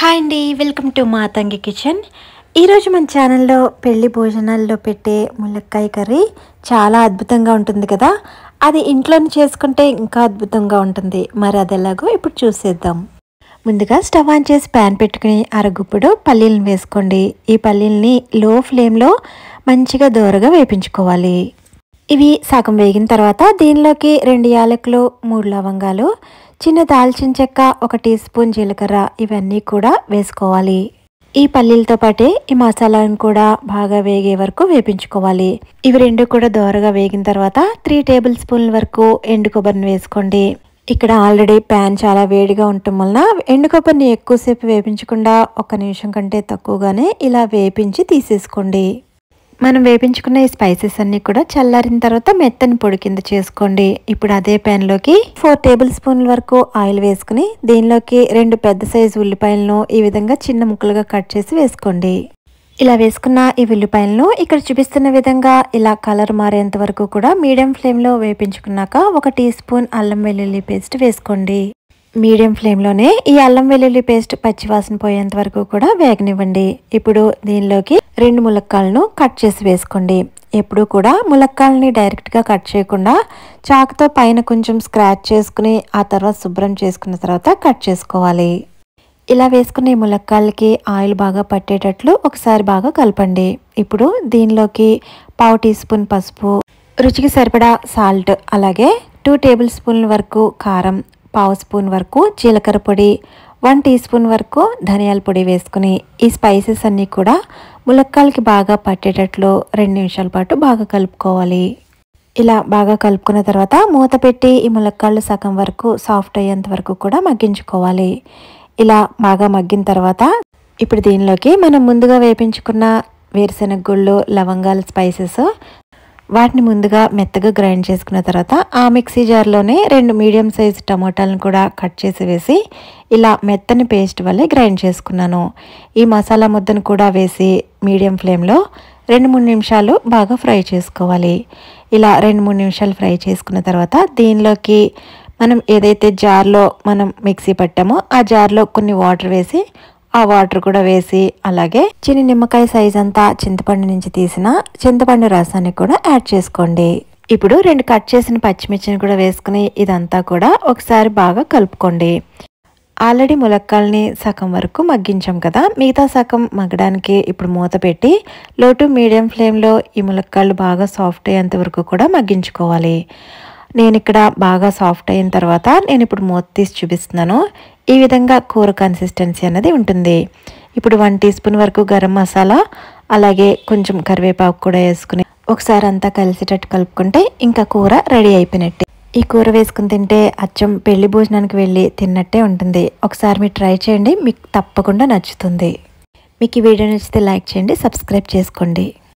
Hi అండి, welcome to Matangi kitchen. ఈరోజు మన ఛానల్లో పెళ్లి భోజనాల్లో పెట్టే ములక్కాయ కర్రీ చాలా అద్భుతంగా ఉంటుంది కదా. అది ఇంట్లోనే చేసుకుంటే ఇంకా అద్భుతంగా ఉంటుంది. మరి అది ఎలాగో ఇప్పుడు చూసేద్దాం. ముందుగా స్టవ్ ఆన్ చేసి ప్యాన్ పెట్టుకుని అరగుప్పుడు పల్లీలను వేసుకోండి. ఈ పల్లీలని లో ఫ్లేమ్లో మంచిగా దోరగా వేపించుకోవాలి. ఇవి సగం వేగిన తర్వాత దీనిలోకి 2 యాలకులు, 3 లవంగాలు, చిన్న దాల్చిన చెక్క, 1 టీ స్పూన్ జీలకర్ర ఇవన్నీ కూడా వేసుకోవాలి. ఈ పల్లీలతో పాటే ఈ మసాలాను కూడా బాగా వేగే వరకు వేపించుకోవాలి. ఇవి రెండు కూడా దోరగా వేగిన తర్వాత 3 టేబుల్ స్పూన్ల వరకు ఎండు కొబ్బరిని వేసుకోండి. ఇక్కడ ఆల్రెడీ ప్యాన్ చాలా వేడిగా ఉండటం వలన ఎండు కొబ్బరిని ఎక్కువసేపు వేపించకుండా 1 నిమిషం కంటే తక్కువగానే ఇలా వేపించి తీసేసుకోండి. మనం వేపించుకున్న ఈ స్పైసెస్ అన్నీ కూడా చల్లారిన తర్వాత మెత్తని పొడి కింద చేసుకోండి. ఇప్పుడు అదే ప్యాన్లోకి 4 టేబుల్ స్పూన్ల వరకు ఆయిల్ వేసుకుని దీనిలోకి 2 పెద్ద సైజు ఉల్లిపాయలను ఈ విధంగా చిన్న ముక్కలుగా కట్ చేసి వేసుకోండి. ఇలా వేసుకున్న ఈ ఉల్లిపాయలను ఇక్కడ చూపిస్తున్న విధంగా ఇలా కలర్ మారేంత వరకు కూడా మీడియం ఫ్లేమ్లో వేపించుకున్నాక 1 టీ స్పూన్ అల్లం వెల్లుల్లి పేస్ట్ వేసుకోండి. మీడియం ఫ్లేమ్లోనే ఈ అల్లం వెల్లుల్లి పేస్ట్ పచ్చివాసన పోయేంత వరకు కూడా వేగనివ్వండి. ఇప్పుడు దీనిలోకి 2 ములక్కాలను కట్ చేసి వేసుకోండి. ఎప్పుడు కూడా ములక్కాలని డైరెక్ట్గా కట్ చేయకుండా చాకుతో పైన కొంచెం స్క్రాచ్ చేసుకుని ఆ తర్వాత శుభ్రం చేసుకున్న తర్వాత కట్ చేసుకోవాలి. ఇలా వేసుకున్న ఈ ములక్కాలకి ఆయిల్ బాగా పట్టేటట్లు ఒకసారి బాగా కలపండి. ఇప్పుడు దీనిలోకి 1/2 టీ స్పూన్ పసుపు, రుచికి సరిపడా సాల్ట్, అలాగే 2 టేబుల్ స్పూన్ల వరకు కారం, 1/2 స్పూన్ వరకు జీలకర్ర పొడి, 1 టీ స్పూన్ వరకు ధనియాల పొడి వేసుకుని ఈ స్పైసెస్ అన్నీ కూడా ములక్కాలకి బాగా పట్టేటట్లు 2 నిమిషాల పాటు బాగా కలుపుకోవాలి. ఇలా బాగా కలుపుకున్న తర్వాత మూత పెట్టి ఈ ములక్కాళ్ళు సగం వరకు సాఫ్ట్ అయ్యేంత వరకు కూడా మగ్గించుకోవాలి. ఇలా బాగా మగ్గిన తర్వాత ఇప్పుడు దీనిలోకి మనం ముందుగా వేపించుకున్న వేరుశెనగ గుళ్ళు, లవంగాలు, స్పైసెస్ వాటిని ముందుగా మెత్తగా గ్రైండ్ చేసుకున్న తర్వాత ఆ మిక్సీ జార్లోనే 2 మీడియం సైజ్ టమోటాలను కూడా కట్ చేసి వేసి ఇలా మెత్తని పేస్ట్ వల్లే గ్రైండ్ చేసుకున్నాను. ఈ మసాలా ముద్దను కూడా వేసి మీడియం ఫ్లేమ్లో 2-3 నిమిషాలు బాగా ఫ్రై చేసుకోవాలి. ఇలా 2-3 నిమిషాలు ఫ్రై చేసుకున్న తర్వాత దీనిలోకి మనం ఏదైతే జార్లో మనం మిక్సీ పట్టామో ఆ జార్లో కొన్ని వాటర్ వేసి ఆ వాటర్ కూడా వేసి అలాగే చిన్న నిమ్మకాయ సైజ్ అంతా చింతపండు నుంచి తీసిన చింతపండు రసాన్ని కూడా యాడ్ చేసుకోండి. ఇప్పుడు 2 కట్ చేసిన పచ్చిమిర్చిని కూడా వేసుకుని ఇదంతా కూడా ఒకసారి బాగా కలుపుకోండి. ఆల్రెడీ ములక్కాలని సగం వరకు మగ్గించాం కదా, మిగతా సగం మగ్గడానికి ఇప్పుడు మూత పెట్టి లో టు మీడియం ఫ్లేమ్లో ఈ ములక్కాళ్ళు బాగా సాఫ్ట్ అయ్యేంత వరకు కూడా మగ్గించుకోవాలి. నేను ఇక్కడ బాగా సాఫ్ట్ అయిన తర్వాత నేను ఇప్పుడు మూత తీసి చూపిస్తున్నాను. ఈ విధంగా కూర కన్సిస్టెన్సీ అనేది ఉంటుంది. ఇప్పుడు 1 టీ స్పూన్ వరకు గరం మసాలా, అలాగే కొంచెం కరివేపాకు కూడా వేసుకుని ఒకసారి అంతా కలిసేటట్టు కలుపుకుంటే ఇంకా కూర రెడీ అయిపోయినట్టే. ఈ కూర వేసుకుని తింటే అచ్చం పెళ్లి భోజనానికి వెళ్ళి తిన్నట్టే ఉంటుంది. ఒకసారి మీరు ట్రై చేయండి, మీకు తప్పకుండా నచ్చుతుంది. మీకు ఈ వీడియో నచ్చితే లైక్ చేయండి, సబ్స్క్రైబ్ చేసుకోండి.